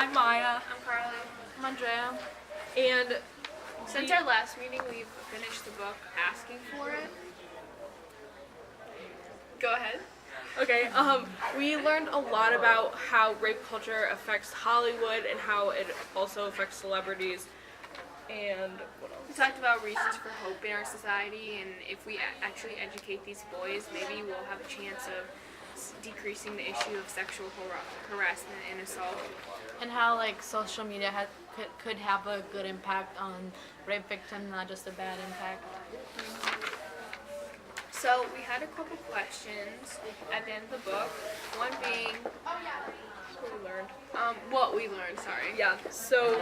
I'm Maya. I'm Carly. I'm Andrea. And Since our last meeting, we've finished the book Asking for It. Go ahead. okay, we learned a lot about how rape culture affects Hollywood and how it also affects celebrities. And what We else? talked about reasons for hope in our society, and if we actually educate these boys, maybe we'll have a chance of decreasing the issue of sexual harassment and assault. And how social media could have a good impact on rape victims, not just a bad impact. So we had a couple questions at the end of the book. One being what we learned. Sorry. Yeah, so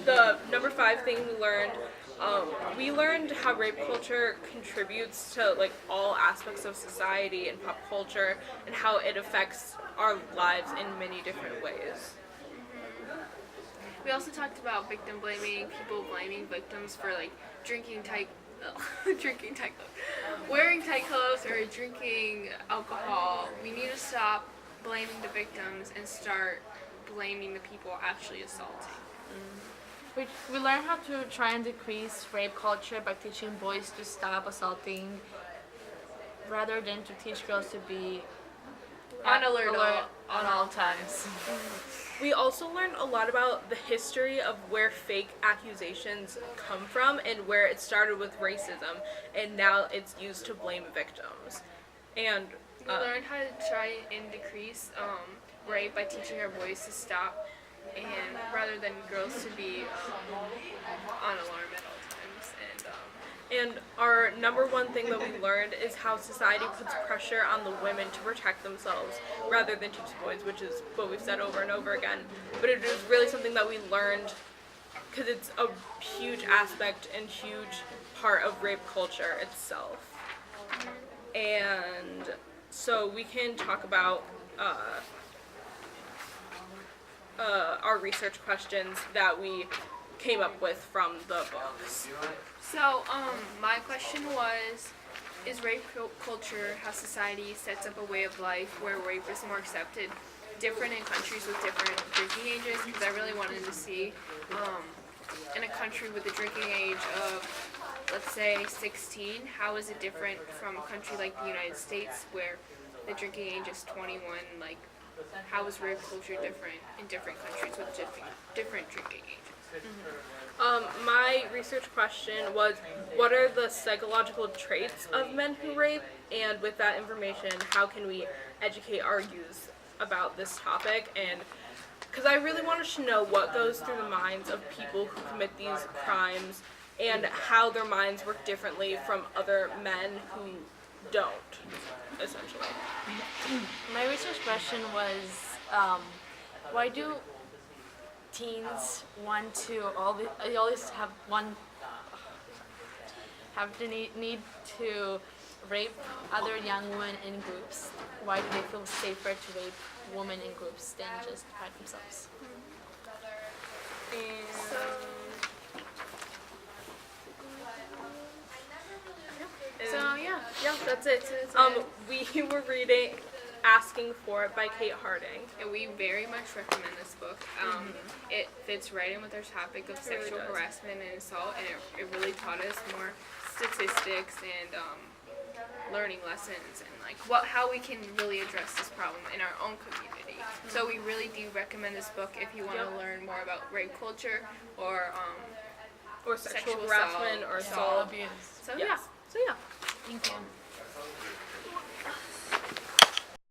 the number 5 thing we learned how rape culture contributes to all aspects of society and pop culture and how it affects our lives in many different ways. We also talked about victim blaming, people blaming victims for drinking tight, wearing tight clothes or drinking alcohol. We need to stop blaming the victims and start blaming the people actually assaulting. We learned how to try and decrease rape culture by teaching boys to stop assaulting rather than to teach girls to be On alert on all times. We also learned a lot about the history of where fake accusations come from and where it started with racism, and now it's used to blame victims. And We learned how to try and decrease rape by teaching our boys to stop, and rather than girls to be on alarm at all times. And our number 1 thing that we learned is how society puts pressure on the women to protect themselves rather than teach boys, which is what we've said over and over again. But it was really something that we learned because it's a huge aspect and huge part of rape culture itself. And so we can talk about our research questions that we came up with from the books. So, my question was, is rape culture, how society sets up a way of life where rape is more accepted, different in countries with different drinking ages? Because I really wanted to see, in a country with a drinking age of, let's say, 16, how is it different from a country like the United States where the drinking age is 21? How is rape culture different in different countries with different drinking ages? My research question was, what are the psychological traits of men who rape? And with that information, how can we educate our youth about this topic? And because I really wanted to know what goes through the minds of people who commit these crimes and how their minds work differently from other men who don't, essentially. My research question was, why do teens want to always have the need to rape other young women in groups? Why do they feel safer to rape women in groups than just by themselves? Yeah, that's it. We were reading Asking for It by Kate Harding. And we very much recommend this book. It fits right in with our topic of sexual harassment and assault, and it really taught us more statistics and learning lessons and how we can really address this problem in our own community. So we really do recommend this book if you want to learn more about rape culture or Or sexual harassment or assault. Abuse. So Yes. yeah. So yeah. Thank you.